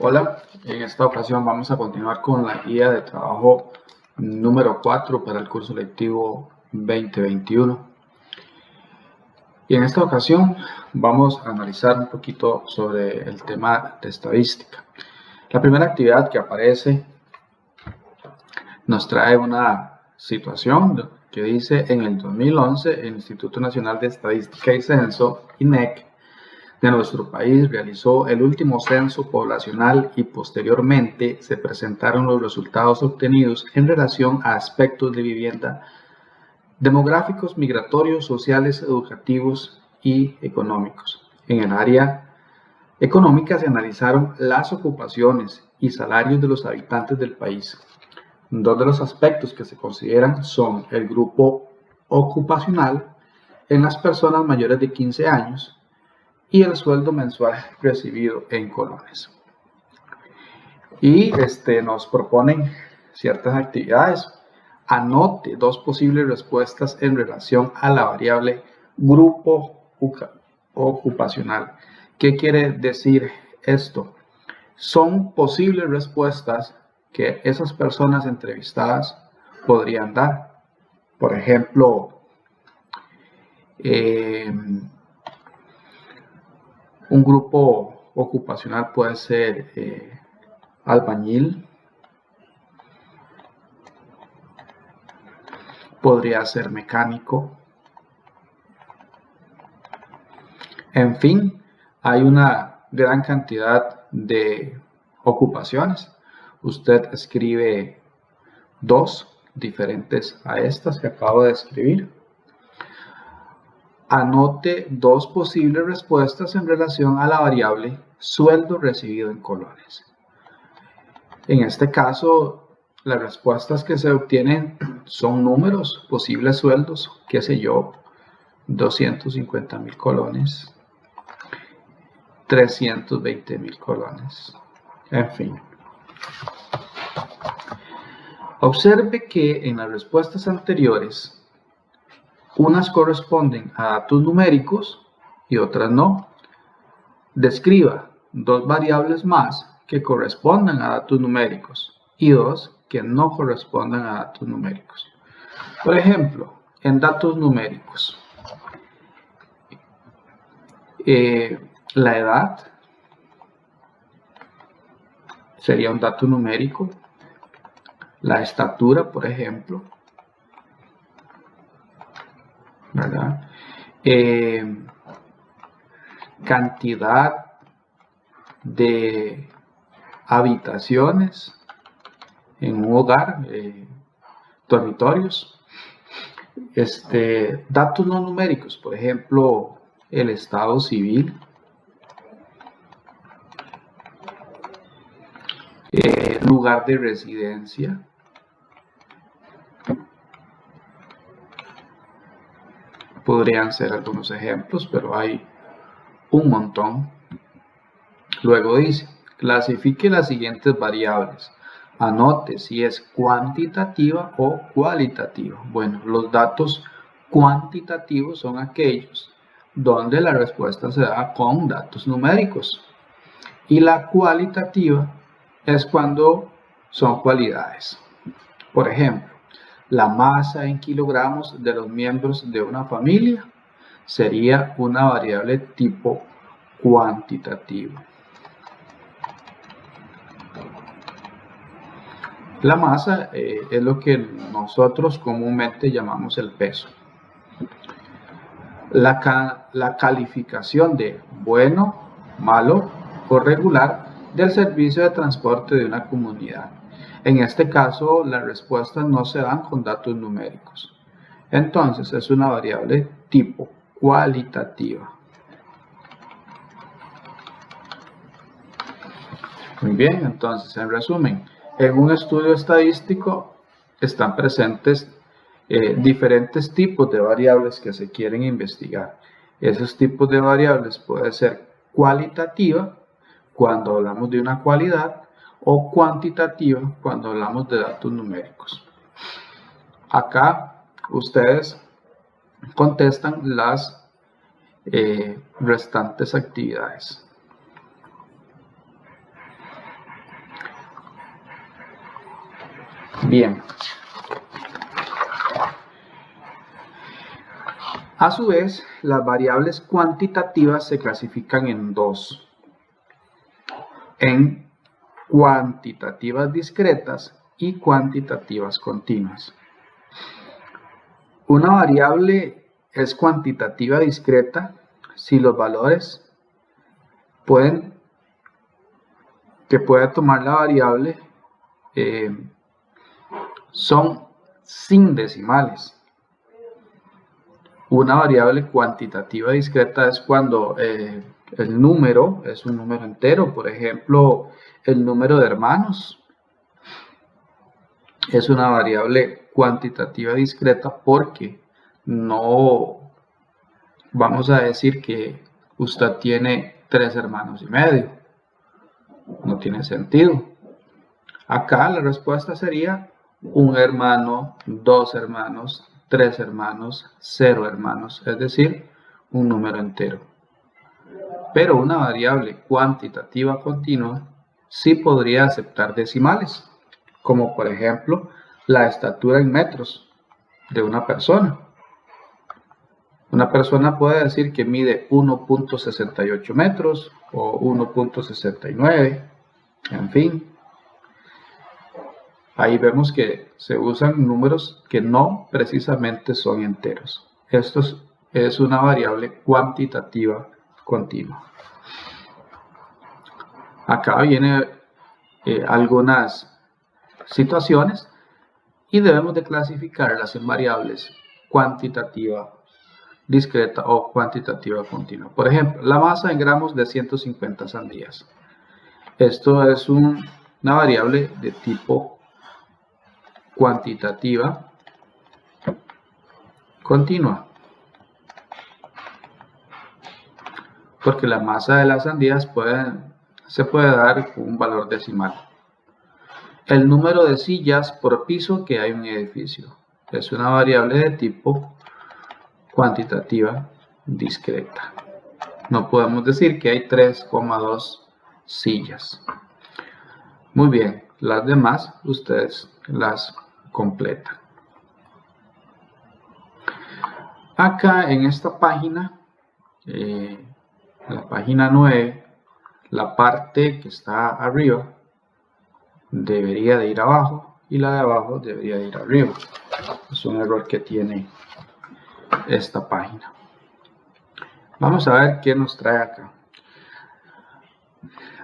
Hola, en esta ocasión vamos a continuar con la guía de trabajo número 4 para el curso lectivo 2021. Y en esta ocasión vamos a analizar un poquito sobre el tema de estadística. La primera actividad que aparece nos trae una situación que dice: en el 2011 el Instituto Nacional de Estadística y Censo, INEC, de nuestro país realizó el último censo poblacional y posteriormente se presentaron los resultados obtenidos en relación a aspectos de vivienda demográficos, migratorios, sociales, educativos y económicos. En el área económica se analizaron las ocupaciones y salarios de los habitantes del país. Dos de los aspectos que se consideran son el grupo ocupacional en las personas mayores de 15 años y el sueldo mensual recibido en colones. Y nos proponen ciertas actividades. Anote dos posibles respuestas en relación a la variable grupo ocupacional. ¿Qué quiere decir esto? Son posibles respuestas que esas personas entrevistadas podrían dar. Por ejemplo, un grupo ocupacional puede ser albañil, podría ser mecánico. En fin, hay una gran cantidad de ocupaciones. Usted escribe dos diferentes a estas que acabo de escribir. Anote dos posibles respuestas en relación a la variable sueldo recibido en colones. En este caso, las respuestas que se obtienen son números, posibles sueldos, qué sé yo, 250,000 colones, 320,000 colones, en fin. Observe que en las respuestas anteriores, unas corresponden a datos numéricos y otras no. Describa dos variables más que correspondan a datos numéricos y dos que no correspondan a datos numéricos. Por ejemplo, en datos numéricos, la edad sería un dato numérico, la estatura, por ejemplo, ¿verdad? Cantidad de habitaciones en un hogar, dormitorios. Datos no numéricos, por ejemplo, el estado civil, lugar de residencia, podrían ser algunos ejemplos, pero hay un montón. Luego dice: clasifique las siguientes variables. Anote si es cuantitativa o cualitativa. Bueno, los datos cuantitativos son aquellos donde la respuesta se da con datos numéricos. Y la cualitativa es cuando son cualidades. Por ejemplo, la masa en kilogramos de los miembros de una familia sería una variable tipo cuantitativa. La masa es lo que nosotros comúnmente llamamos el peso. La calificación de bueno, malo o regular del servicio de transporte de una comunidad. En este caso, las respuestas no se dan con datos numéricos. Entonces, es una variable tipo cualitativa. Muy bien, entonces, en resumen, en un estudio estadístico están presentes diferentes tipos de variables que se quieren investigar. Esos tipos de variables pueden ser cualitativa cuando hablamos de una cualidad o cuantitativa cuando hablamos de datos numéricos. Acá ustedes contestan las restantes actividades. Bien. A su vez, las variables cuantitativas se clasifican en dos. En cuantitativas discretas y cuantitativas continuas. Una variable es cuantitativa discreta si los valores que puede tomar la variable son sin decimales. Una variable cuantitativa discreta es cuando el número es un número entero. Por ejemplo, el número de hermanos es una variable cuantitativa discreta porque no vamos a decir que usted tiene 3 hermanos y medio. No tiene sentido. Acá la respuesta sería 1 hermano, 2 hermanos, 3 hermanos, 0 hermanos, es decir, un número entero. Pero una variable cuantitativa continua sí podría aceptar decimales, como por ejemplo la estatura en metros de una persona. Una persona puede decir que mide 1.68 metros o 1.69, en fin. Ahí vemos que se usan números que no precisamente son enteros. Esto es una variable cuantitativa continua. Acá vienen algunas situaciones y debemos de clasificarlas en variables cuantitativa discreta o cuantitativa continua. Por ejemplo, la masa en gramos de 150 sandías. Esto es una variable de tipo cuantitativa continua, porque la masa de las sandías se puede dar un valor decimal. El número de sillas por piso que hay en un edificio es una variable de tipo cuantitativa discreta. No podemos decir que hay 3,2 sillas. Muy bien, las demás ustedes las completan. Acá en esta página, la página 9, la parte que está arriba debería de ir abajo y la de abajo debería de ir arriba. Es un error que tiene esta página. Vamos a ver qué nos trae acá.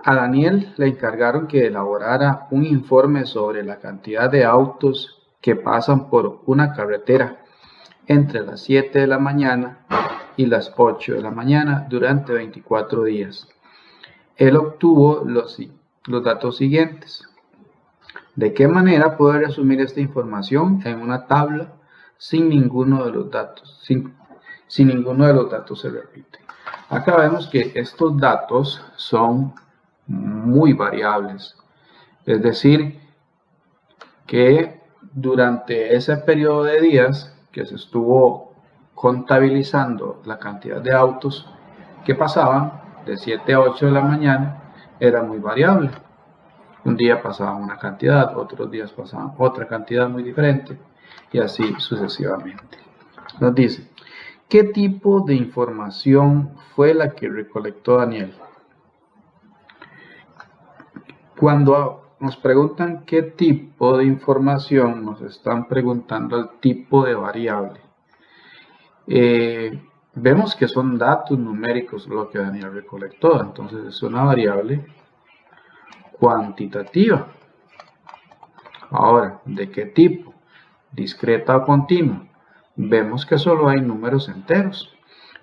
A Daniel le encargaron que elaborara un informe sobre la cantidad de autos que pasan por una carretera entre las 7 de la mañana y las 8 de la mañana durante 24 días. Él obtuvo los datos siguientes. ¿De qué manera puede resumir esta información en una tabla sin ninguno de los datos? Sin ninguno de los datos se repite. Acá vemos que estos datos son muy variables. Es decir, que durante ese periodo de días que se estuvo contabilizando la cantidad de autos que pasaban de 7 a 8 de la mañana, era muy variable. Un día pasaban una cantidad, otros días pasaban otra cantidad muy diferente y así sucesivamente. Nos dice, ¿qué tipo de información fue la que recolectó Daniel? Cuando nos preguntan qué tipo de información, nos están preguntando el tipo de variable. Vemos que son datos numéricos lo que Daniel recolectó, entonces es una variable cuantitativa. Ahora, ¿de qué tipo? ¿Discreta o continua? Vemos que solo hay números enteros,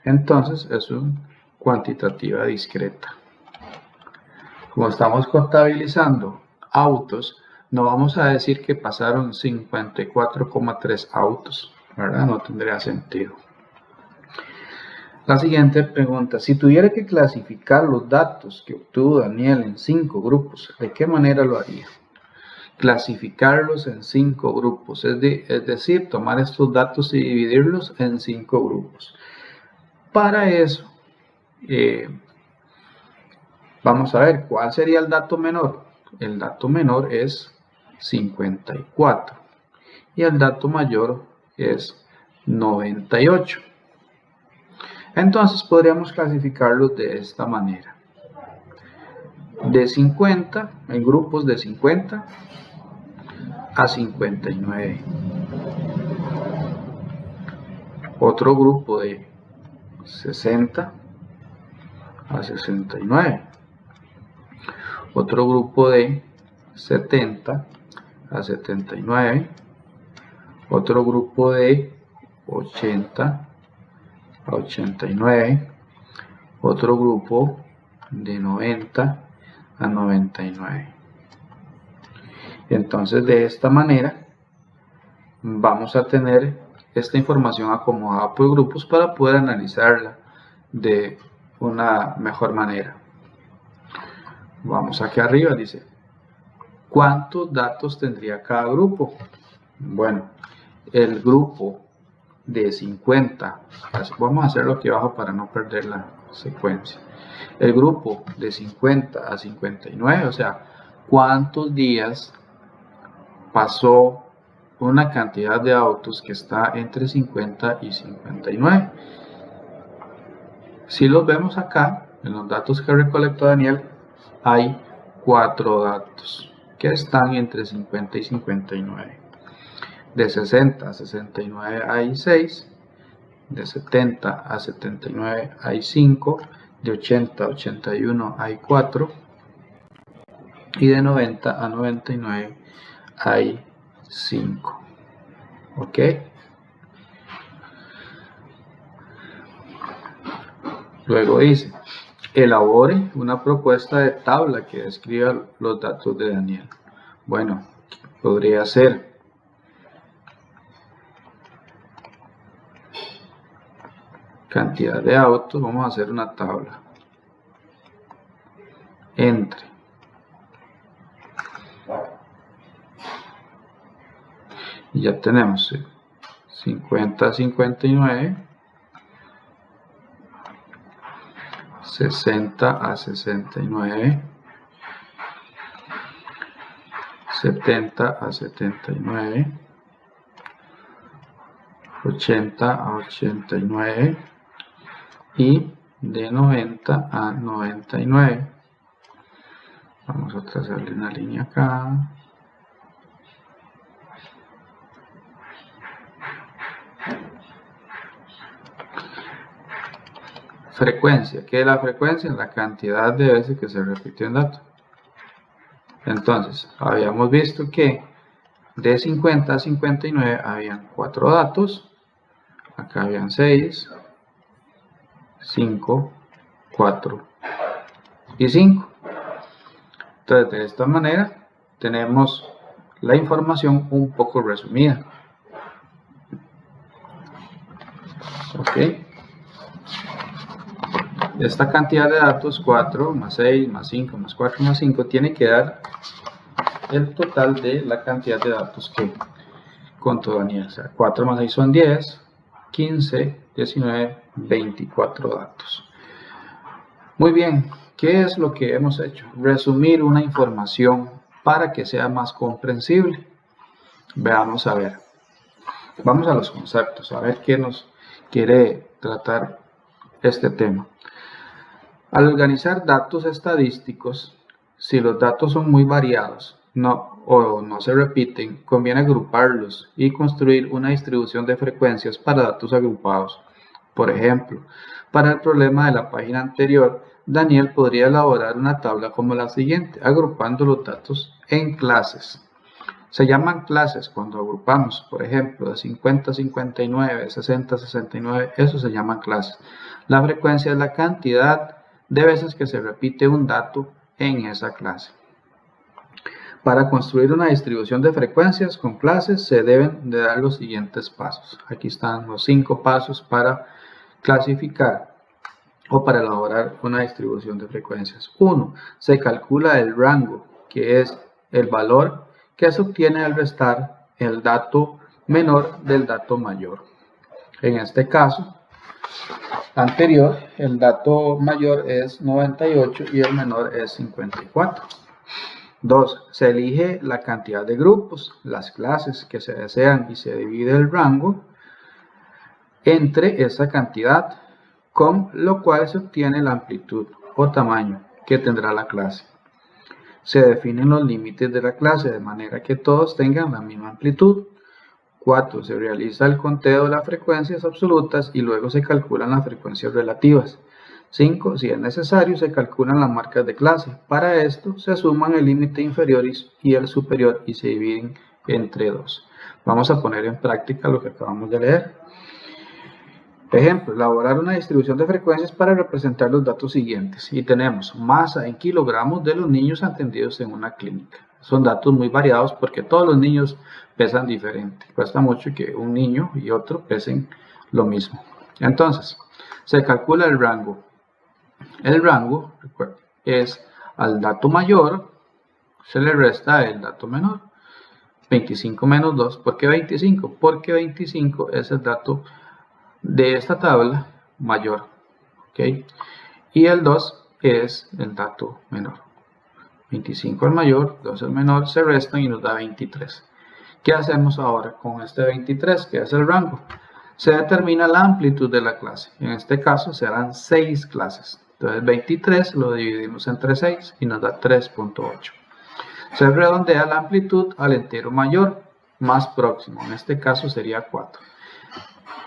entonces es una cuantitativa discreta. Como estamos contabilizando autos, no vamos a decir que pasaron 54,3 autos, ¿verdad? No tendría sentido. La siguiente pregunta, si tuviera que clasificar los datos que obtuvo Daniel en 5 grupos, ¿de qué manera lo haría? Clasificarlos en 5 grupos, es decir, tomar estos datos y dividirlos en 5 grupos. Para eso, vamos a ver, ¿cuál sería el dato menor? El dato menor es 54. y el dato mayor es 98. Entonces podríamos clasificarlos de esta manera. De 50, en grupos de 50 a 59. Otro grupo de 60 a 69. Otro grupo de 70 a 79. Otro grupo de 80 a 89. Otro grupo de 90 a 99. Entonces, de esta manera vamos a tener esta información acomodada por grupos para poder analizarla de una mejor manera. Vamos aquí arriba, dice, ¿cuántos datos tendría cada grupo? Bueno, el grupo de 50, vamos a hacerlo aquí abajo para no perder la secuencia. El grupo de 50 a 59, o sea, ¿cuántos días pasó una cantidad de autos que está entre 50 y 59? Si los vemos acá, en los datos que recolectó Daniel, hay 4 datos que están entre 50 y 59. De 60 a 69 hay 6, de 70 a 79 hay 5, de 80 a 81 hay 4 y de 90 a 99 hay 5. ¿Ok? Luego dice, elabore una propuesta de tabla que describa los datos de Daniel. Bueno, podría ser cantidad de autos, vamos a hacer una tabla entre y ya tenemos 50 a 59, 60 a 69, 70 a 79, 80 a 89 y de 90 a 99. Vamos a trazarle una línea acá. Frecuencia. ¿Qué es la frecuencia? La cantidad de veces que se repitió un dato. Entonces, habíamos visto que de 50 a 59 habían 4 datos. Acá habían 6, 5, 4 y 5. Entonces, de esta manera tenemos la información un poco resumida. Ok. Esta cantidad de datos, 4 más 6 más 5 más 4 más 5, tiene que dar el total de la cantidad de datos que contó Daniel. O sea, 4 más 6 son 10, 15, 19, 24 datos. Muy bien, ¿qué es lo que hemos hecho? Resumir una información para que sea más comprensible. Veamos a ver. Vamos a los conceptos, a ver qué nos quiere tratar este tema. Al organizar datos estadísticos, si los datos son muy variados o no se repiten, conviene agruparlos y construir una distribución de frecuencias para datos agrupados. Por ejemplo, para el problema de la página anterior, Daniel podría elaborar una tabla como la siguiente, agrupando los datos en clases. Se llaman clases cuando agrupamos, por ejemplo, de 50 a 59, de 60 a 69, eso se llaman clases. La frecuencia es la cantidad de veces que se repite un dato en esa clase. Para construir una distribución de frecuencias con clases se deben de dar los siguientes pasos. Aquí están los 5 pasos para clasificar o para elaborar una distribución de frecuencias. 1. Se calcula el rango, que es el valor que se obtiene al restar el dato menor del dato mayor. En este caso anterior, el dato mayor es 98 y el menor es 54. 2. Se elige la cantidad de grupos, las clases que se desean y se divide el rango entre esa cantidad, con lo cual se obtiene la amplitud o tamaño que tendrá la clase. Se definen los límites de la clase de manera que todos tengan la misma amplitud. 4. Se realiza el conteo de las frecuencias absolutas y luego se calculan las frecuencias relativas. 5. Si es necesario, se calculan las marcas de clase. Para esto, se suman el límite inferior y el superior y se dividen entre 2. Vamos a poner en práctica lo que acabamos de leer. Ejemplo, elaborar una distribución de frecuencias para representar los datos siguientes. Y tenemos masa en kilogramos de los niños atendidos en una clínica. Son datos muy variados porque todos los niños pesan diferente. Cuesta mucho que un niño y otro pesen lo mismo. Entonces, se calcula el rango. El rango, recuerden, es al dato mayor, se le resta el dato menor. 25 menos 2, ¿por qué 25? Porque 25 es el dato de esta tabla mayor, ¿ok? Y el 2 es el dato menor. 25 es mayor, 2 es menor, se restan y nos da 23. ¿Qué hacemos ahora con este 23, que es el rango? Se determina la amplitud de la clase. En este caso serán 6 clases. Entonces 23 lo dividimos entre 6 y nos da 3.8. Se redondea la amplitud al entero mayor más próximo. En este caso sería 4.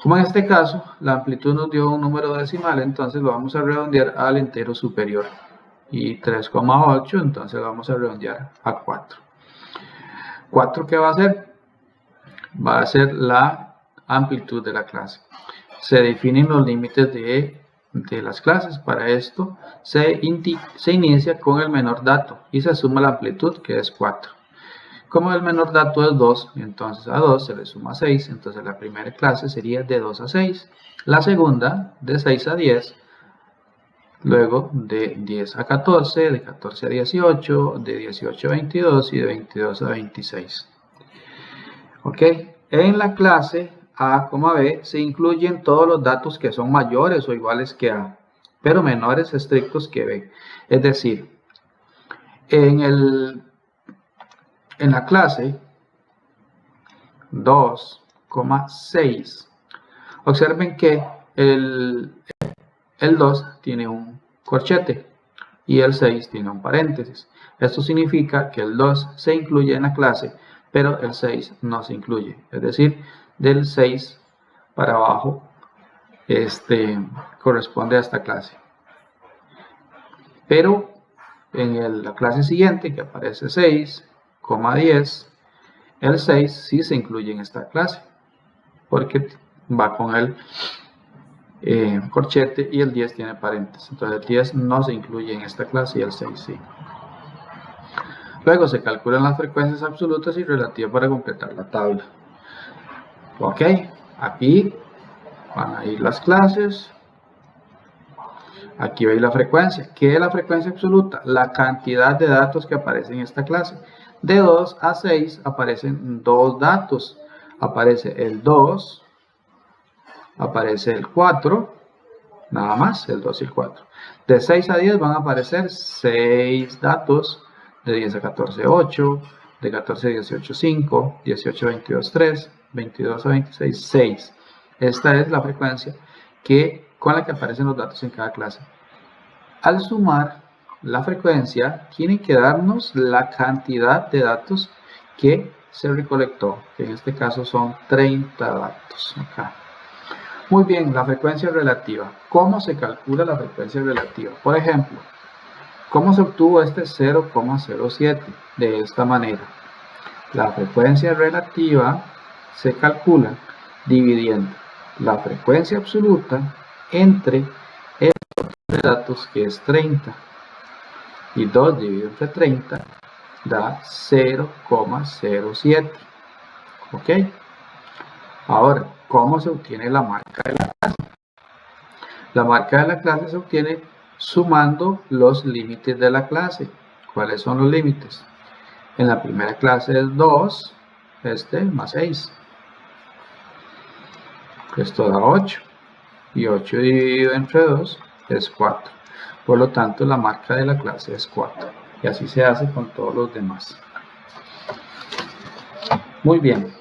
Como en este caso la amplitud nos dio un número decimal, entonces lo vamos a redondear al entero superior. Y 3,8, entonces lo vamos a redondear a 4. 4, ¿qué va a hacer? Va a ser la amplitud de la clase. Se definen los límites de las clases. Para esto se inicia con el menor dato y se suma la amplitud, que es 4. Como el menor dato es 2, entonces a 2 se le suma 6, entonces la primera clase sería de 2 a 6, la segunda de 6 a 10, luego de 10 a 14, de 14 a 18, de 18 a 22 y de 22 a 26. Ok, en la clase A, B se incluyen todos los datos que son mayores o iguales que A, pero menores estrictos que B. Es decir, en la clase 2,6, observen que el 2 tiene un corchete y el 6 tiene un paréntesis. Esto significa que el 2 se incluye en la clase, pero el 6 no se incluye. Es decir, del 6 para abajo corresponde a esta clase. Pero en la clase siguiente, que aparece 6,10, el 6 sí se incluye en esta clase, porque va con el corchete y el 10 tiene paréntesis. Entonces el 10 no se incluye en esta clase y el 6 sí. Luego se calculan las frecuencias absolutas y relativas para completar la tabla. Ok, aquí van a ir las clases. Aquí veis la frecuencia. ¿Qué es la frecuencia absoluta? La cantidad de datos que aparecen en esta clase. De 2 a 6 aparecen 2 datos. Aparece el 2, aparece el 4, nada más, el 2 y el 4. De 6 a 10 van a aparecer 6 datos. De 10 a 14, 8. De 14 a 18, 5. 18 a 22, 3. 22 a 26, 6. Esta es la frecuencia con la que aparecen los datos en cada clase. Al sumar la frecuencia, tienen que darnos la cantidad de datos que se recolectó, que en este caso son 30 datos. Acá. Muy bien, la frecuencia relativa. ¿Cómo se calcula la frecuencia relativa? Por ejemplo, ¿cómo se obtuvo este 0,07? De esta manera. La frecuencia relativa se calcula dividiendo la frecuencia absoluta entre el número de datos, que es 30, y 2 dividido entre 30 da 0,07. ok, ahora, ¿cómo se obtiene la marca de la clase? La marca de la clase se obtiene sumando los límites de la clase. ¿Cuáles son los límites? En la primera clase es 2, más 6. Esto da 8. Y 8 dividido entre 2 es 4. Por lo tanto, la marca de la clase es 4. Y así se hace con todos los demás. Muy bien.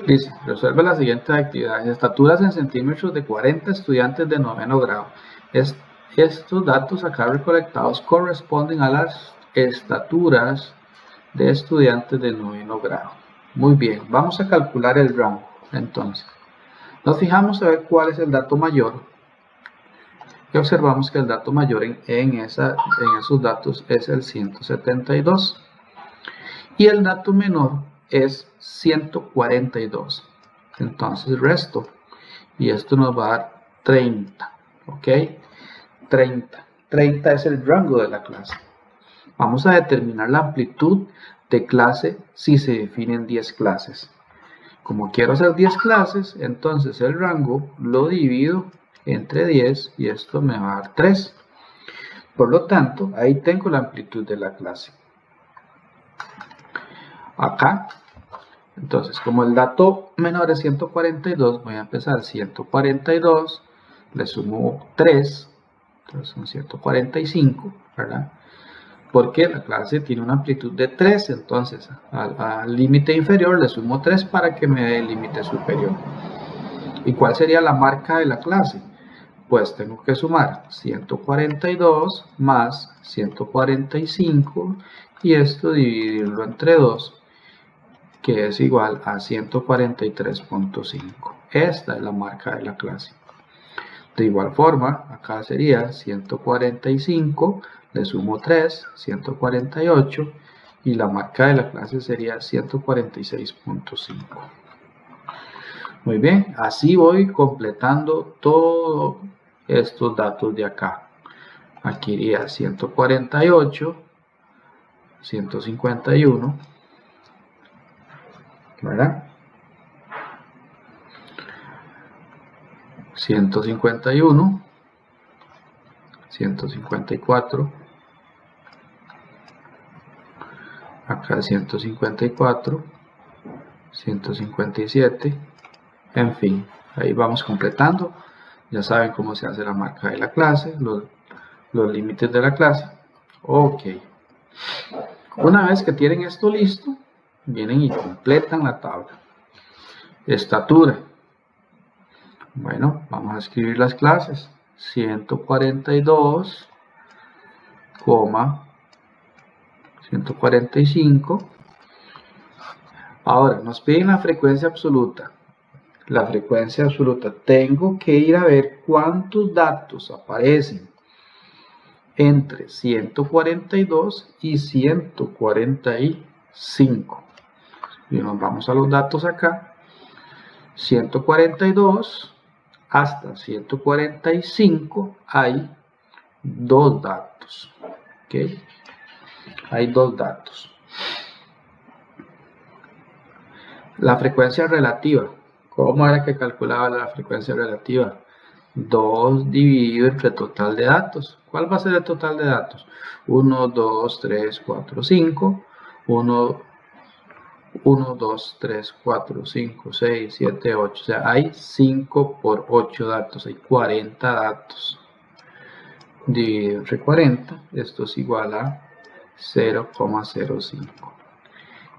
Dice, resuelve las siguientes actividades. Estaturas en centímetros de 40 estudiantes de 9º grado. Estos datos acá recolectados corresponden a las estaturas de estudiantes de 9º grado. Muy bien, vamos a calcular el rango. Entonces, nos fijamos a ver cuál es el dato mayor. Y observamos que el dato mayor en esos datos es el 172. Y el dato menor es 142. Entonces resto. Y esto nos va a dar 30. ¿Ok? 30. 30 es el rango de la clase. Vamos a determinar la amplitud de clase si se definen 10 clases. Como quiero hacer 10 clases, entonces el rango lo divido entre 10 y esto me va a dar 3. Por lo tanto, ahí tengo la amplitud de la clase. Acá, entonces como el dato menor es 142, voy a empezar 142, le sumo 3, entonces son 145, ¿verdad? Porque la clase tiene una amplitud de 3, entonces al límite inferior le sumo 3 para que me dé el límite superior. ¿Y cuál sería la marca de la clase? Pues tengo que sumar 142 más 145 y esto dividirlo entre 2, que es igual a 143.5. Esta es la marca de la clase. De igual forma, acá sería 145, le sumo 3, 148, y la marca de la clase sería 146.5. Muy bien, así voy completando todos estos datos de acá. Aquí iría 148, 151, ¿verdad? 151, 154, acá 154, 157, en fin, ahí vamos completando. Ya saben cómo se hace la marca de la clase, los límites de la clase. Ok. Una vez que tienen esto listo, vienen y completan la tabla. Estatura. Bueno, vamos a escribir las clases. 142, 145. Ahora, nos piden la frecuencia absoluta. La frecuencia absoluta. Tengo que ir a ver cuántos datos aparecen entre 142 y 145. Y nos vamos a los datos acá. 142 hasta 145 hay dos datos. ¿Ok? Hay dos datos. La frecuencia relativa. ¿Cómo era que calculaba la frecuencia relativa? 2 dividido entre el total de datos. ¿Cuál va a ser el total de datos? 1, 2, 3, 4, 5. 1, 2, 3, 4, 5, 6, 7, 8. O sea, hay 5 por 8 datos. Hay 40 datos. Dividido entre 40. Esto es igual a 0,05.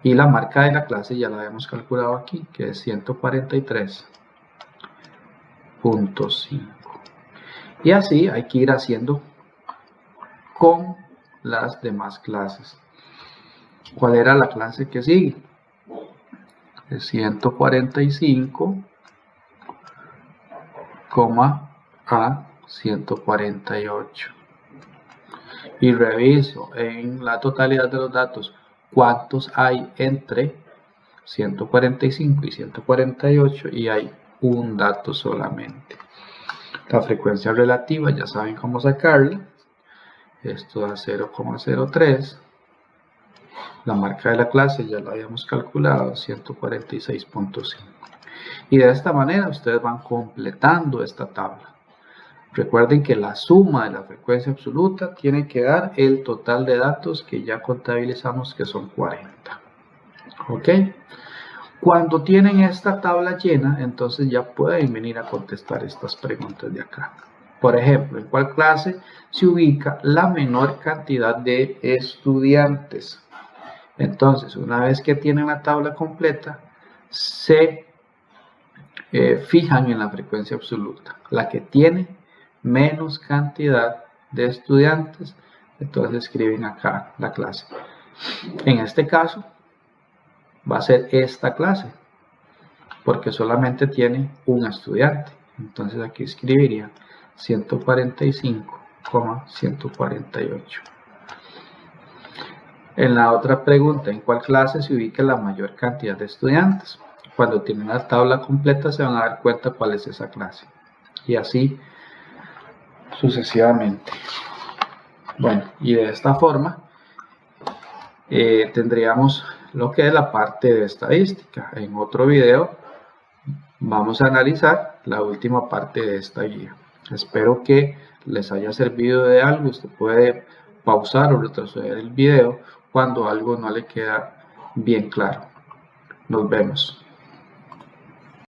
Y la marca de la clase ya la habíamos calculado aquí, que es 143.5. Y así hay que ir haciendo con las demás clases. ¿Cuál era la clase que sigue? Es 145, a 148. Y reviso en la totalidad de los datos cuántos hay entre 145 y 148 y hay un dato solamente. La frecuencia relativa ya saben cómo sacarla. Esto da 0,03. La marca de la clase ya la habíamos calculado, 146.5. Y de esta manera ustedes van completando esta tabla. Recuerden que la suma de la frecuencia absoluta tiene que dar el total de datos que ya contabilizamos, que son 40. ¿Ok? Cuando tienen esta tabla llena, entonces ya pueden venir a contestar estas preguntas de acá. Por ejemplo, ¿en cuál clase se ubica la menor cantidad de estudiantes? Entonces, una vez que tienen la tabla completa, se fijan en la frecuencia absoluta, la que tiene menos cantidad de estudiantes. Entonces escriben acá la clase. En este caso va a ser esta clase, porque solamente tiene un estudiante. Entonces aquí escribiría 145,148. En la otra pregunta, ¿en cuál clase se ubica la mayor cantidad de estudiantes? Cuando tienen la tabla completa se van a dar cuenta cuál es esa clase. Y así sucesivamente. Bueno, y de esta forma tendríamos lo que es la parte de estadística. En otro video vamos a analizar la última parte de esta guía. Espero que les haya servido de algo. Usted puede pausar o retroceder el video cuando algo no le queda bien claro. Nos vemos.